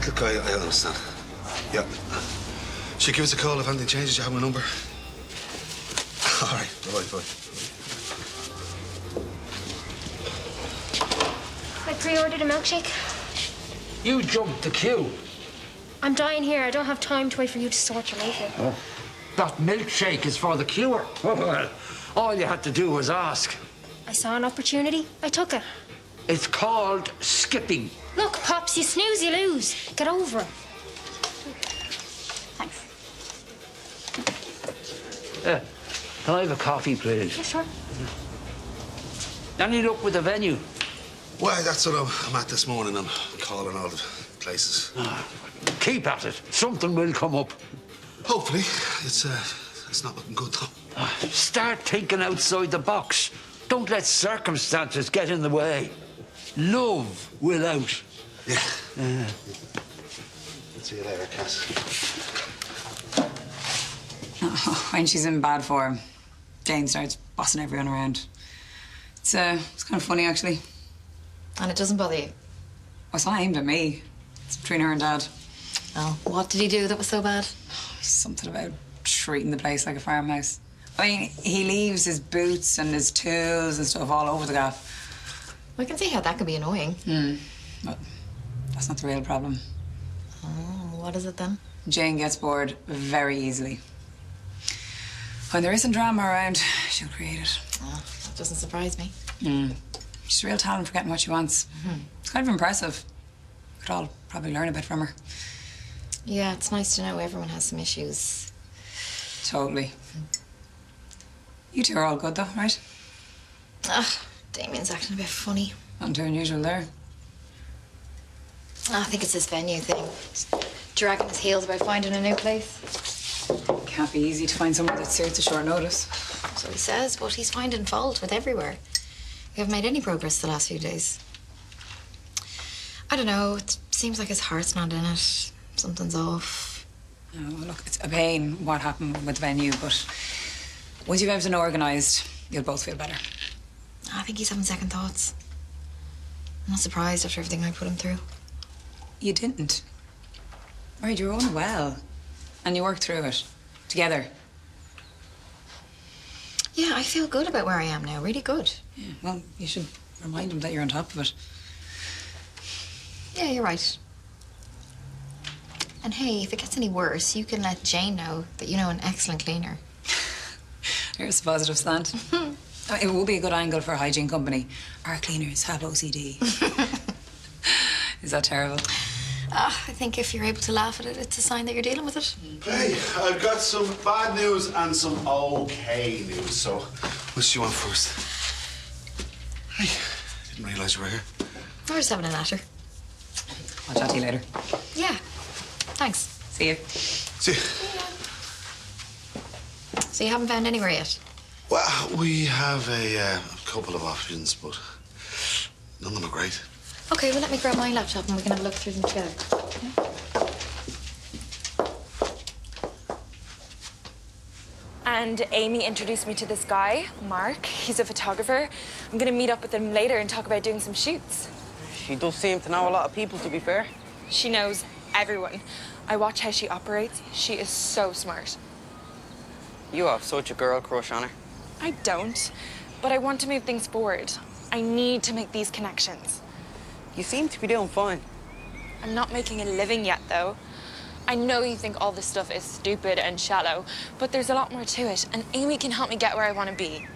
Look, I understand. Yeah. Should give us a call if anything changes. You have my number. All right. Bye. I pre-ordered a milkshake. You jumped the queue. I'm dying here. I don't have time to wait for you to sort your life out. Oh, that milkshake is for the queuer. Oh, well, all you had to do was ask. I saw an opportunity. I took it. It's called skipping. Look, Pops, you snooze, you lose. Get over it. Thanks. Can I have a coffee, please? Yeah, sure. Any luck with the venue? Well, that's what I'm at this morning. I'm calling all the places. Keep at it. Something will come up. Hopefully. It's not looking good, though. Start thinking outside the box. Don't let circumstances get in the way. Love will out. Yeah. See you later, Cass. Oh, when she's in bad form, Jane starts bossing everyone around. It's kind of funny, actually. And it doesn't bother you? Oh, it's not aimed at me. It's between her and Dad. Oh, what did he do that was so bad? Something about treating the place like a farmhouse. I mean, he leaves his boots and his tools and stuff all over the gaff. I can see how that could be annoying. But that's not the real problem. Oh, what is it then? Jane gets bored very easily. When there isn't drama around, she'll create it. Oh, that doesn't surprise me. She's a real talent for getting what she wants. It's kind of impressive. We could all probably learn a bit from her. Yeah, it's nice to know everyone has some issues. Totally. You two are all good, though, right? Damien's acting a bit funny. Nothing too unusual there. I think it's this venue thing. He's dragging his heels about finding a new place. Can't be easy to find someone that suits a short notice. So he says, but he's finding fault with everywhere. We haven't made any progress the last few days. I don't know. It seems like his heart's not in it. Something's off. Oh, look, it's a pain what happened with the venue, but once you've everything organised, you'll both feel better. I think he's having second thoughts. I'm not surprised after everything I put him through. You didn't. Right, you were unwell, and you worked through it together. Yeah, I feel good about where I am now. Really good. Yeah, well, you should remind him that you're on top of it. Yeah, you're right. And hey, if it gets any worse, you can let Jane know that you know an excellent cleaner. Here's a positive slant. It will be a good angle for a hygiene company. Our cleaners have OCD. Is that terrible? I think if you're able to laugh at it, it's a sign that you're dealing with it. Hey, I've got some bad news and some okay news, so which do you want first? Hey, didn't realise you were here. We're just having a natter. I'll chat to you later. Yeah, thanks. See you. See, So you haven't found anywhere yet? well, we have a couple of options, but none of them are great. Okay, well, let me grab my laptop and we can have a look through them together. And Amy introduced me to this guy, Mark. He's a photographer. I'm gonna meet up with him later and talk about doing some shoots. She does seem to know a lot of people, to be fair. She knows everyone. I watch how she operates. She is so smart. You have such a girl crush on her. I don't, but I want to move things forward. I need to make these connections. You seem to be doing fine. I'm not making a living yet, though. I know you think all this stuff is stupid and shallow, but there's a lot more to it, and Amy can help me get where I want to be.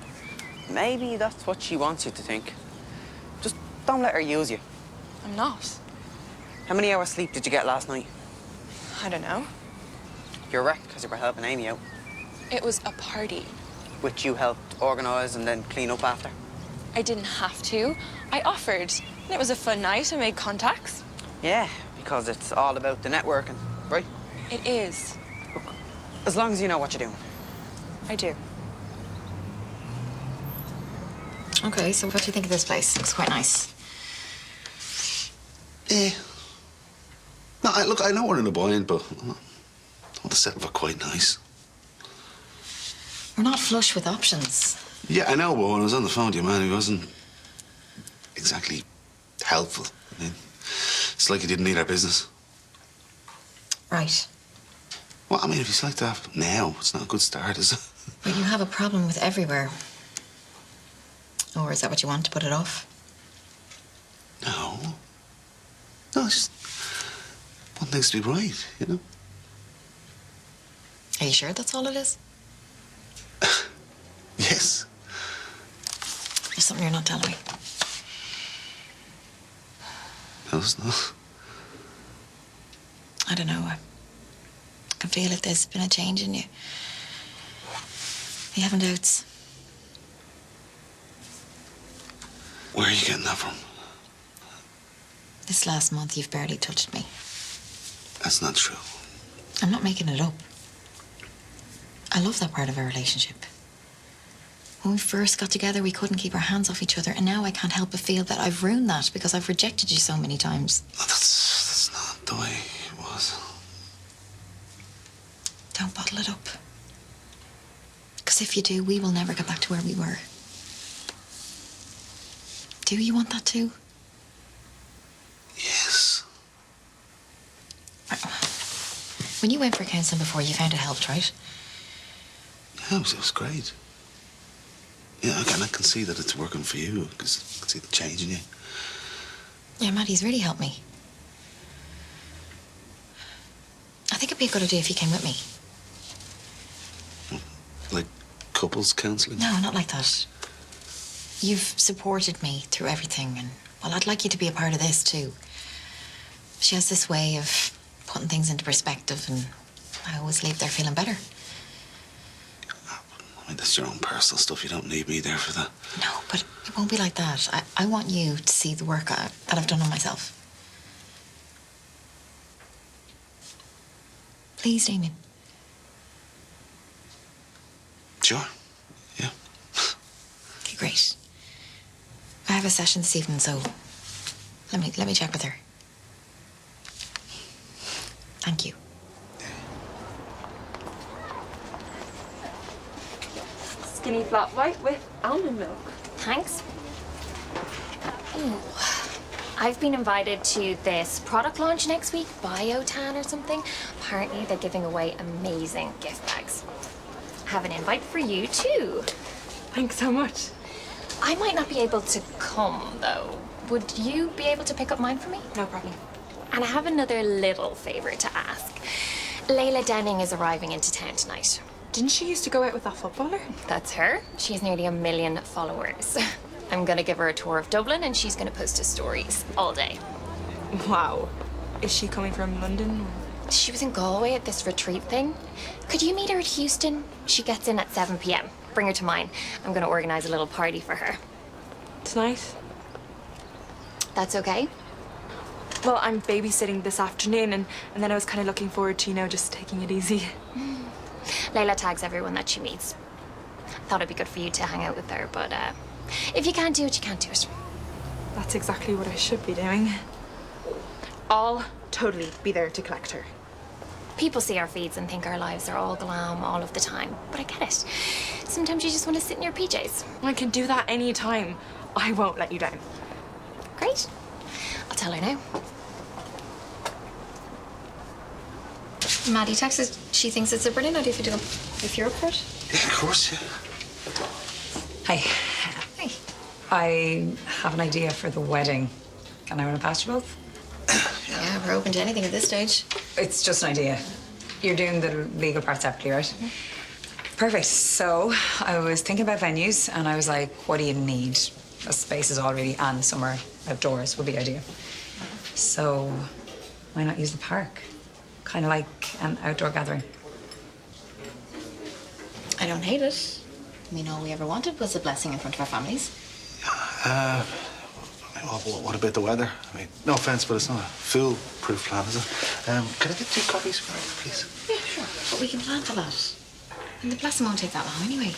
Maybe that's what she wants you to think. Just don't let her use you. I'm not. How many hours sleep did you get last night? I don't know. You're wrecked because you were helping Amy out, It was a party. which you helped organise and then clean up after. I didn't have to. I offered. And it was a fun night. I made contacts. Yeah, because it's all about the networking, right? It is. Look, as long as you know what you're doing. I do. Okay, so what do you think of this place? Looks quite nice. No, look, I know we're in a bind, but all the setup are quite nice. We're not flush with options. Yeah, I know, but when I was on the phone to your man, he wasn't exactly helpful. I mean, it's like he didn't need our business. Right. Well, I mean, if you select that now, it's not a good start, is it? But you have a problem with everywhere. Or is that what you want, to put it off? No. No, it's just want things to be right, you know? Are you sure that's all it is? Yes. There's something you're not telling me. No, it's not. I don't know. I can feel it. There's been a change in you. You haven't doubts. Where are you getting that from? This last month, you've barely touched me. That's not true. I'm not making it up. I love that part of our relationship. When we first got together, we couldn't keep our hands off each other, and now I can't help but feel that I've ruined that because I've rejected you so many times. No, that's not the way it was. Don't bottle it up. Because if you do, we will never get back to where we were. Do you want that too? Yes. When you went for counselling before, you found it helped, right? Yeah, it was great. Yeah, again, I can see that it's working for you because I can see the change in you. Yeah, Maddie's really helped me. I think it'd be a good idea if you came with me. Like couples counselling? No, not like that. You've supported me through everything, and, well, I'd like you to be a part of this, too. She has this way of putting things into perspective, and I always leave there feeling better. I mean, that's your own personal stuff. You don't need me there for that. No, but it won't be like that. I want you to see the work that I've done on myself. Please, Damien. Sure. Yeah. Okay, great. I have a session this evening, so let me check with her. Thank you. Skinny flat white with almond milk. Thanks. Ooh. I've been invited to this product launch next week, Biotan or something. Apparently they're giving away amazing gift bags. I have an invite for you too. Thanks so much. I might not be able to come though. Would you be able to pick up mine for me? No problem. And I have another little favor to ask. Layla Denning is arriving into town tonight. Didn't she used to go out with that footballer? That's her. She has nearly 1 million followers. I'm gonna give her a tour of Dublin and she's gonna post her stories all day. Wow. Is she coming from London? She was in Galway at this retreat thing. Could you meet her at Houston? She gets in at 7 p.m. Bring her to mine. I'm gonna organize a little party for her. Tonight? That's okay? Well, I'm babysitting this afternoon, and then I was kind of looking forward to, just taking it easy. Layla tags everyone that she meets. Thought it'd be good for you to hang out with her, but if you can't do it, you can't do it. That's exactly what I should be doing. I'll totally be there to collect her. People see our feeds and think our lives are all glam all of the time, but I get it. Sometimes you just want to sit in your PJs. I can do that any time. I won't let you down. Great. I'll tell her now. Maddie texted. She thinks it's a brilliant idea if you're up for it. Yeah, of course, yeah. Hi. Hey. I have an idea for the wedding. Can I run it past you both? Yeah, we're open to anything at this stage. It's just an idea. You're doing the legal part separately, right? Perfect. So I was thinking about venues, and I was like, what do you need? A space is already, and somewhere outdoors would be ideal. So why not use the park? Kind of like an outdoor gathering. I don't hate it. I mean, all we ever wanted was a blessing in front of our families. What about the weather? I mean, no offense, but it's not a foolproof plan, is it? Can I get 2 coffees, please? Yeah, sure. But we can plan for that. And the blessing won't take that long anyway.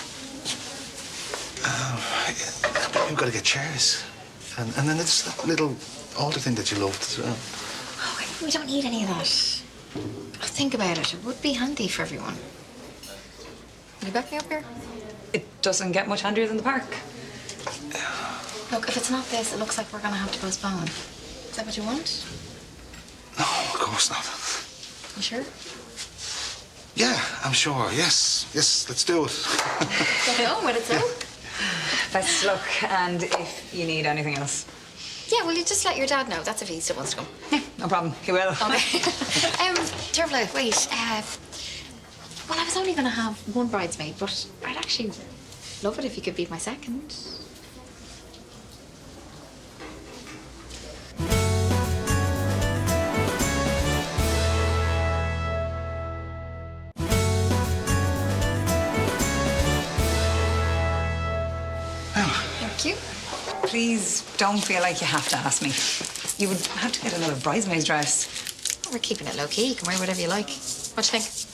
We've got to get chairs. And then it's that little altar thing that you loved as well. Oh, we don't need any of that. Think about it. It would be handy for everyone. Will you back me up here? It doesn't get much handier than the park. Look, if it's not this, it looks like we're going to have to postpone. Is that what you want? No, of course not. You sure? Yeah, I'm sure. Yes, let's do it. Get on with it, so. Best of luck, and if you need anything else. Yeah, will you just let your dad know? That's if he still wants to come. Yeah, no problem. He will. Okay. Dervla, wait. Well, I was only going to have one bridesmaid, but I'd actually love it if you could be my second. Thank you. Please don't feel like you have to ask me. You would have to get another bridesmaid's dress. We're keeping it low key. You can wear whatever you like. What do you think?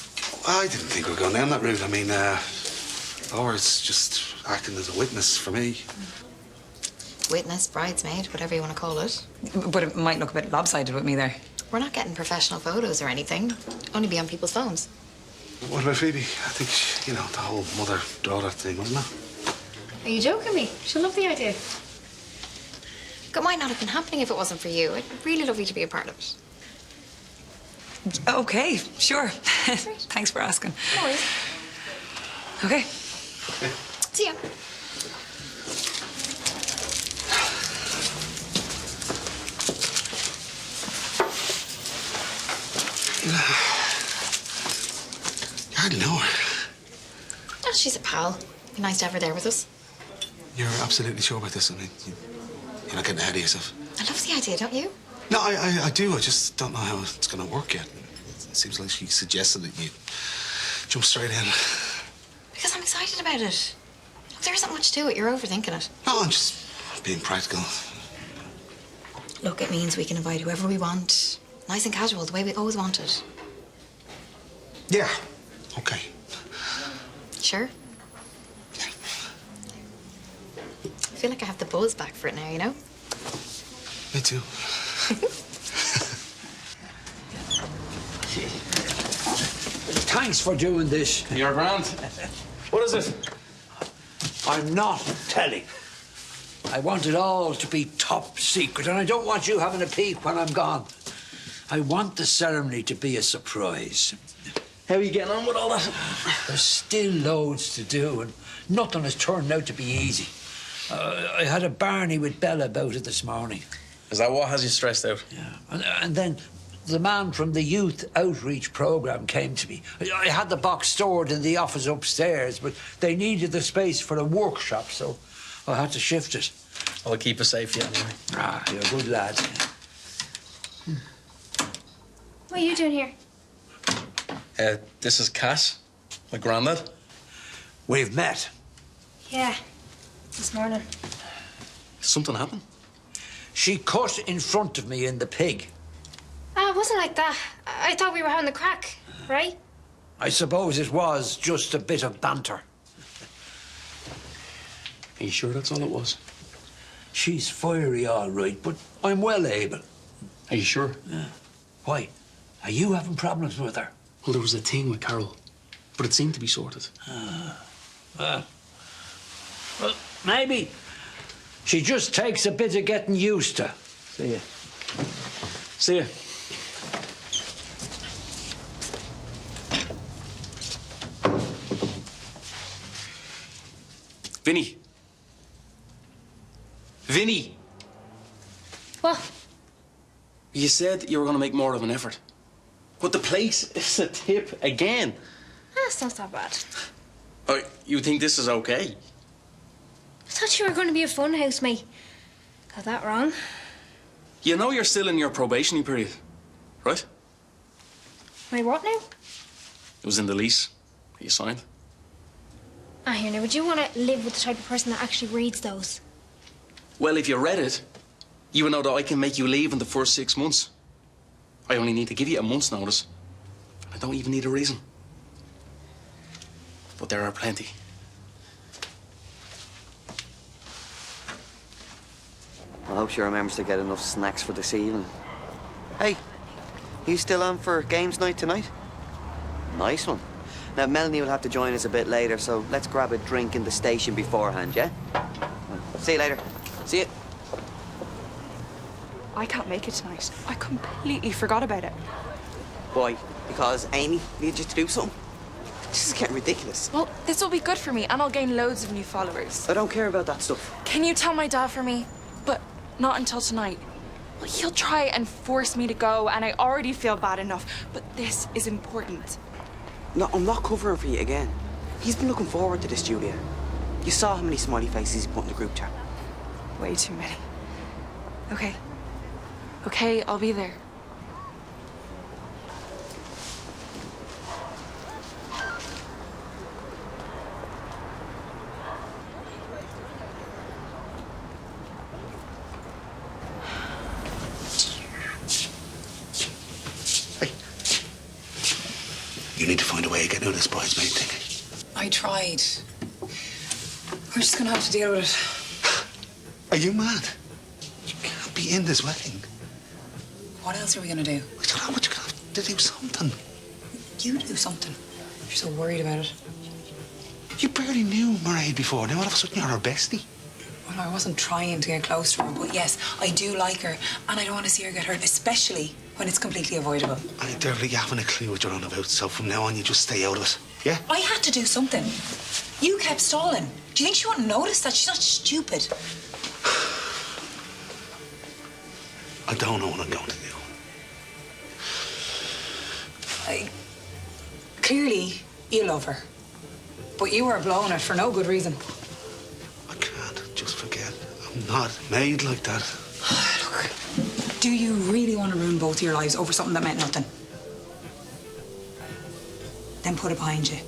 I didn't think we were going down that route. I mean, Laura's just acting as a witness for me. Witness, bridesmaid, whatever you want to call it. But it might look a bit lopsided with me there. We're not getting professional photos or anything. Only be on people's phones. What about Phoebe? I think, the whole mother-daughter thing, wasn't it? Are you joking me? She'll love the idea. It might not have been happening if it wasn't for you. I'd really love you to be a part of it. Okay, sure. Thanks for asking. No worries. Okay. See ya. You hardly know her. Oh, she's a pal. Be nice to have her there with us. You're absolutely sure about this? I mean, you're not getting ahead of yourself. I love the idea, don't you? No, I do. I just don't know how it's going to work yet. It seems like she suggested that you jump straight in. Because I'm excited about it. Look, there isn't much to it. You're overthinking it. No, I'm just being practical. Look, it means we can invite whoever we want. Nice and casual, the way we always wanted. Yeah. Okay. Sure? Yeah. I feel like I have the buzz back for it now, you know? Me too. Thanks for doing this. You're grand. What is it? I'm not telling. I want it all to be top secret, and I don't want you having a peek when I'm gone. I want the ceremony to be a surprise. How are you getting on with all that? There's still loads to do, and nothing has turned out to be easy. I had a barney with Bella about it this morning. Is that what has you stressed out? Yeah. And then the man from the youth outreach program came to me. I had the box stored in the office upstairs, but they needed the space for a workshop, so I had to shift it. I'll keep it safe for you anyway. Ah, you're a good lad. What are you doing here? This is Cass, my granddad. We've met. Yeah, this morning. Something happened? She cut in front of me in the pig. Ah, it wasn't like that. I thought we were having the crack, right? I suppose it was just a bit of banter. Are you sure that's all it was? She's fiery, all right, but I'm well able. Are you sure? Yeah. Why? Are you having problems with her? Well, there was a thing with Carol, but it seemed to be sorted. Well, maybe she just takes a bit of getting used to. See ya. See ya. Vinny. Vinny, What? you said you were going to make more of an effort. But the place is a tip again. That's not that bad. Oh, you think this is okay? I thought you were going to be a fun housemate. Got that wrong. You know you're still in your probationary period, right? My what now? It was in the lease that you signed. Ah, here now, would you want to live with the type of person that actually reads those? Well, if you read it, you would know that I can make you leave in the first 6 months. I only need to give you a month's notice. I don't even need a reason. But there are plenty. I hope she remembers to get enough snacks for this evening. Hey, you still on for games night tonight? Nice one. Now, Melanie will have to join us a bit later, so let's grab a drink in the station beforehand, yeah? See you later. See you. I can't make it tonight. I completely forgot about it. Why? Because Amy needs you to do something? This is getting ridiculous. Well, this will be good for me, and I'll gain loads of new followers. I don't care about that stuff. Can you tell my dad for me? But not until tonight. Well, he'll try and force me to go, and I already feel bad enough. But this is important. No, I'm not covering for you again. He's been looking forward to this, Julia. You saw how many smiley faces he put in the group chat. Way too many. Okay. Okay, I'll be there. You need to find a way of getting out of this bridesmaid thing. I tried. We're just gonna have to deal with it. Are you mad? You can't be in this wedding. What else are we gonna do? I don't know, but you're gonna have to do something. You do something. You're so worried about it. You barely knew Mairead before. Now all of a sudden you're her bestie. Well, I wasn't trying to get close to her, but yes, I do like her, and I don't want to see her get hurt, especially when it's completely avoidable. I doubt you haven't a clue what you're on about, so from now on you just stay out of it. Yeah? I had to do something. You kept stalling. Do you think she wouldn't notice that? She's not stupid. I don't know what I'm going to do. Clearly, you love her. But you were blowing it for no good reason. I can't. Just forget. I'm not made like that. Look, do you really want to ruin both your lives over something that meant nothing? Then put it behind you.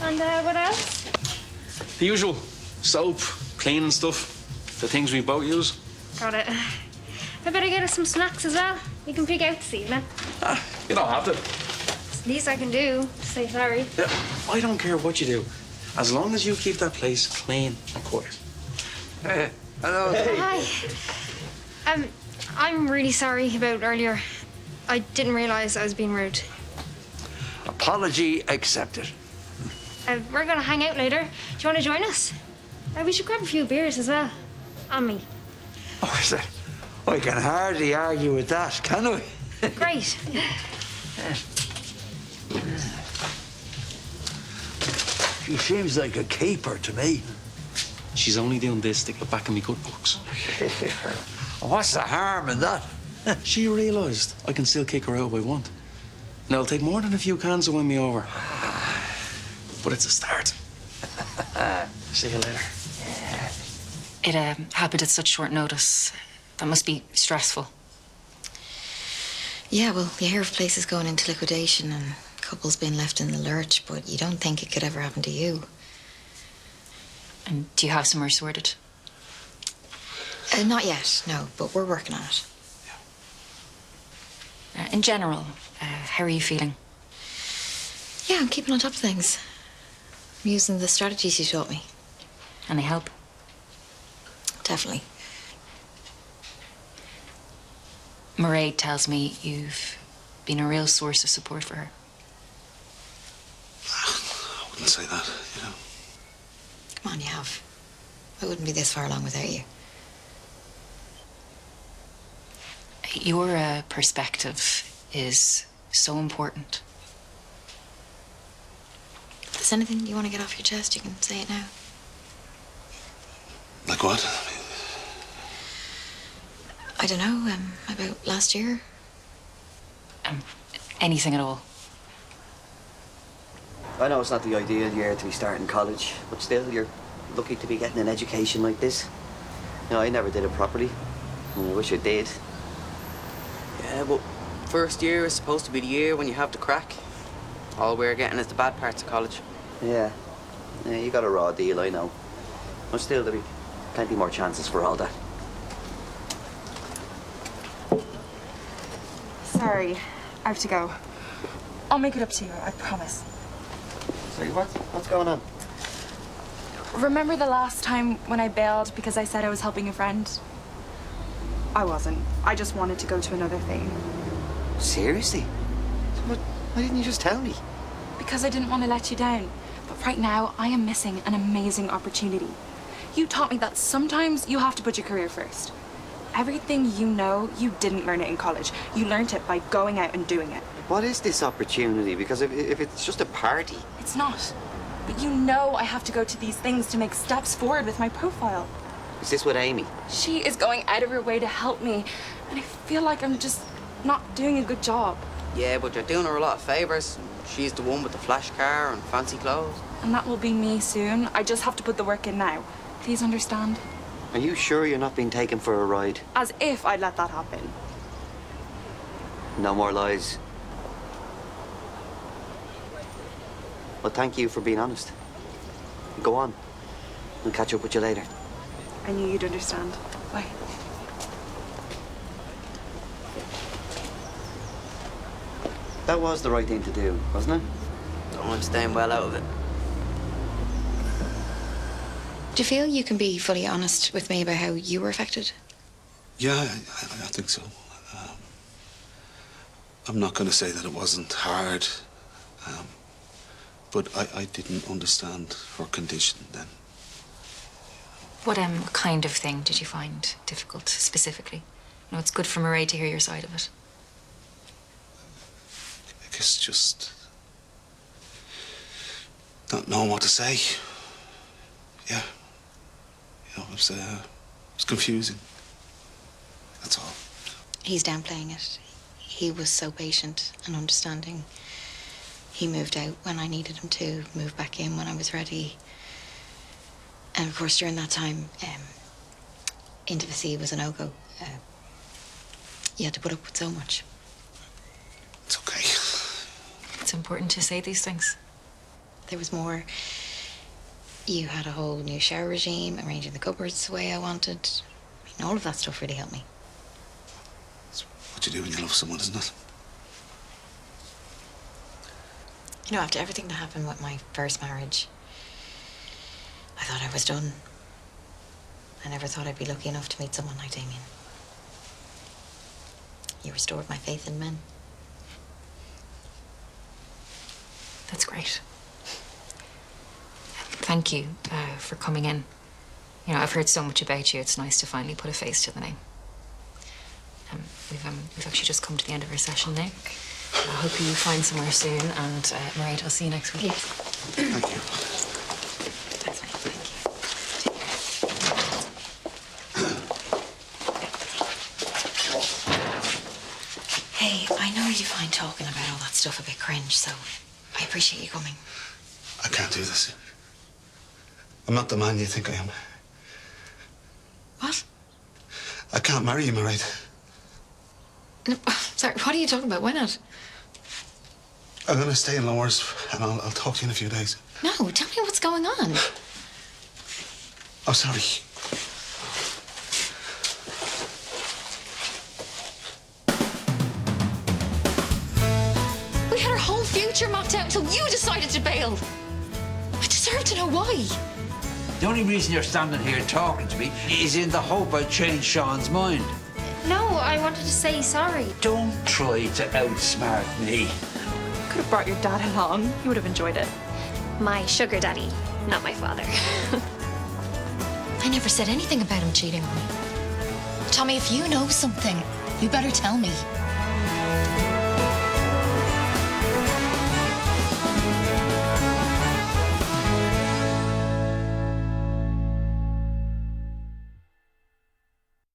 And what else? The usual. Soap, cleaning stuff. The things we both use. Got it. I better get us some snacks as well. We can pick out this evening. You don't have to. It's the least I can do. Say sorry. Yeah, I don't care what you do. As long as you keep that place clean and quiet. Hello. Hi. I'm really sorry about earlier. I didn't realize I was being rude. Apology accepted. We're gonna hang out later. Do you want to join us? We should grab a few beers as well. And me. Oh, is that? I can hardly argue with that, can I? Great. She seems like a keeper to me. She's only doing this to get back in me good books. What's the harm in that? She realised I can still kick her out if I want. Now, it'll take more than a few cans to win me over. But it's a start. See you later. It happened at such short notice. That must be stressful. Yeah, well, you hear of places going into liquidation and couples being left in the lurch, but you don't think it could ever happen to you. And do you have somewhere sorted? Not yet, no, but we're working on it. In general, how are you feeling? Yeah, I'm keeping on top of things. I'm using the strategies you taught me. And they help? Definitely. Mairead tells me you've been a real source of support for her. I wouldn't say that, you know. Come on, you have. I wouldn't be this far along without you. Your perspective is so important. If there's anything you want to get off your chest, you can say it now. Like what? I don't know, about last year. Anything at all. I know it's not the ideal year to be starting college, but still, you're lucky to be getting an education like this. You know, I never did it properly, and I wish I did. Yeah, but first year is supposed to be the year when you have the crack. All we're getting is the bad parts of college. Yeah, you got a raw deal, I know. But still, there'll be plenty more chances for all that. Sorry, I have to go. I'll make it up to you, I promise. Sorry, what's going on? Remember the last time when I bailed because I said I was helping a friend? I wasn't. I just wanted to go to another thing. Seriously? Why didn't you just tell me? Because I didn't want to let you down. But right now, I am missing an amazing opportunity. You taught me that sometimes you have to put your career first. Everything you know, you didn't learn it in college. You learned it by going out and doing it. What is this opportunity? Because if it's just a party... It's not. But you know I have to go to these things to make steps forward with my profile. Is this with Amy? She is going out of her way to help me, and I feel like I'm just not doing a good job. Yeah, but you're doing her a lot of favors. She's the one with the flash car and fancy clothes. And that will be me soon. I just have to put the work in now. Please understand. Are you sure you're not being taken for a ride? As if I'd let that happen. No more lies. Well, thank you for being honest. Go on. I'll catch up with you later. I knew you'd understand. Bye. That was the right thing to do, wasn't it? So I'm staying well out of it. Do you feel you can be fully honest with me about how you were affected? Yeah, I think so. I'm not going to say that it wasn't hard, but I didn't understand her condition then. What kind of thing did you find difficult specifically? You know, it's good for Mairead to hear your side of it. I guess just not knowing what to say. Yeah. You know, it was confusing. That's all. He's downplaying it. He was so patient and understanding. He moved out when I needed him to, moved back in when I was ready. And of course, during that time, intimacy was a no-go. You had to put up with so much. It's okay. It's important to say these things. There was more. You had a whole new shower regime, arranging the cupboards the way I wanted. I mean, all of that stuff really helped me. It's what you do when you love someone, isn't it? You know, after everything that happened with my first marriage, I thought I was done. I never thought I'd be lucky enough to meet someone like Damien. You restored my faith in men. That's great. Thank you for coming in. You know, I've heard so much about you. It's nice to finally put a face to the name. We've actually just come to the end of our session now. I hope you find somewhere soon, and Mairead, I'll see you next week. Yes. Thank you. That's fine, thank you. Hey, I know you find talking about all that stuff a bit cringe, so I appreciate you coming. I can't do this. I'm not the man you think I am. What? I can't marry you, Mairead. No, sorry, what are you talking about? Why not? I'm going to stay in Lowers, and I'll talk to you in a few days. No, tell me what's going on. Oh, sorry. We had our whole future mapped out until you decided to bail. I deserve to know why. The only reason you're standing here talking to me is in the hope I'll change Sean's mind. No, I wanted to say sorry. Don't try to outsmart me. Could have brought your dad along. He would have enjoyed it. My sugar daddy, not my father. I never said anything about him cheating on me. Tommy, if you know something, you better tell me.